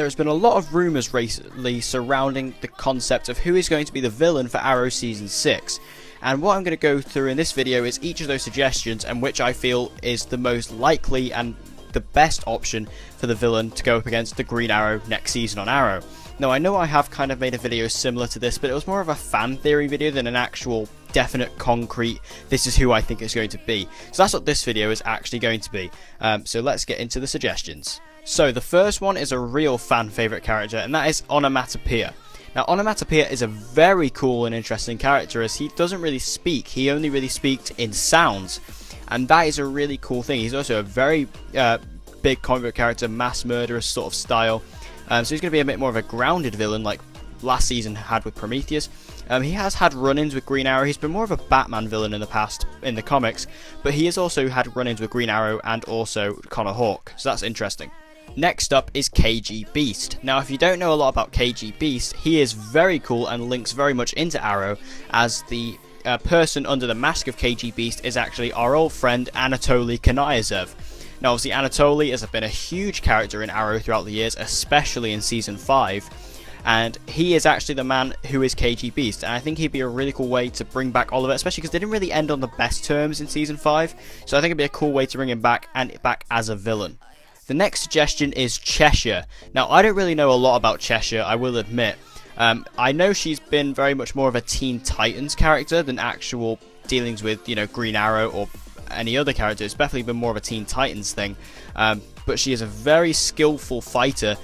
there has been a lot of rumours recently surrounding the concept of who is going to be the villain for Arrow Season 6. And what I'm going to go through in this video is each of those suggestions and which I feel is the most likely and the best option for the villain to go up against the Green Arrow next season on Arrow. Now I know I have kind of made a video similar to this, but it was more of a fan theory video than an actual definite concrete this is who I think it's going to be. So that's what this video is actually going to be. So let's get into the suggestions. So the first one is a real fan favourite character, and that is Onomatopoeia. Now Onomatopoeia is a very cool and interesting character as he doesn't really speak, he only really speaks in sounds, and that is a really cool thing. He's also a very big comic book character, mass murderer sort of style, so he's going to be a bit more of a grounded villain like last season had with Prometheus. He has had run-ins with Green Arrow. He's been more of a Batman villain in the past in the comics, but he has also had run-ins with Green Arrow and also Connor Hawke, so that's interesting. Next up is KG Beast. Now if you don't know a lot about KG Beast, he is very cool and links very much into Arrow, as the person under the mask of KG Beast is actually our old friend Anatoly Kanayev. Now obviously Anatoly has been a huge character in Arrow throughout the years, especially in Season 5, and he is actually the man who is KG Beast, and I think he'd be a really cool way to bring back Oliver, especially because they didn't really end on the best terms in Season 5, so I think it'd be a cool way to bring him back, and back as a villain. The next suggestion is Cheshire. Now I don't really know a lot about Cheshire, I will admit. I know she's been very much more of a Teen Titans character than actual dealings with, you know, Green Arrow or any other character. It's definitely been more of a Teen Titans thing, but she is a very skillful fighter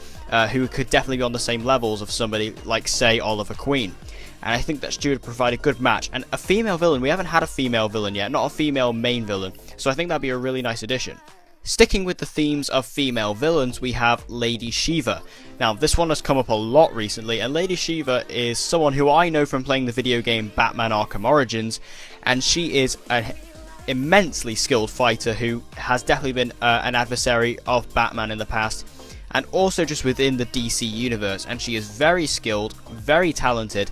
who could definitely be on the same levels of somebody like, say, Oliver Queen. And I think that she would provide a good match. And a female villain, we haven't had a female villain yet, not a female main villain, so I think that'd be a really nice addition. Sticking with the themes of female villains, we have Lady Shiva. Now this one has come up a lot recently, and Lady Shiva is someone who I know from playing the video game Batman Arkham Origins, and she is an immensely skilled fighter who has definitely been an adversary of Batman in the past, and also just within the DC universe, and she is very skilled, very talented,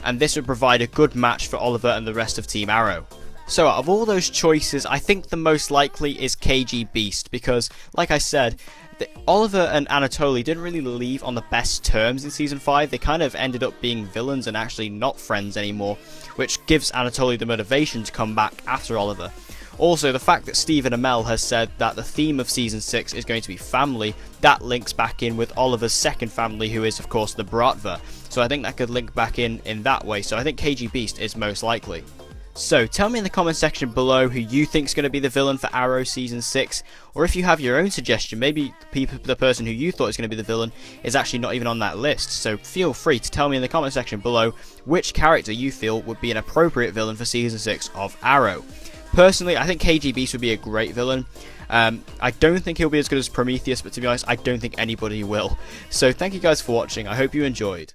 and this would provide a good match for Oliver and the rest of Team Arrow. So out of all those choices, I think the most likely is KG Beast, because like I said, Oliver and Anatoly didn't really leave on the best terms in Season 5. They kind of ended up being villains and actually not friends anymore, which gives Anatoly the motivation to come back after Oliver. Also, the fact that Stephen Amell has said that the theme of Season 6 is going to be family, that links back in with Oliver's second family, who is of course the Bratva. So I think that could link back in that way, so I think KG Beast is most likely. So tell me in the comment section below who you think is going to be the villain for Arrow Season 6, or if you have your own suggestion, maybe the person who you thought is going to be the villain is actually not even on that list, so feel free to tell me in the comment section below which character you feel would be an appropriate villain for Season 6 of Arrow. Personally, I think KG Beast would be a great villain. I don't think he'll be as good as Prometheus, but to be honest, I don't think anybody will. So thank you guys for watching, I hope you enjoyed.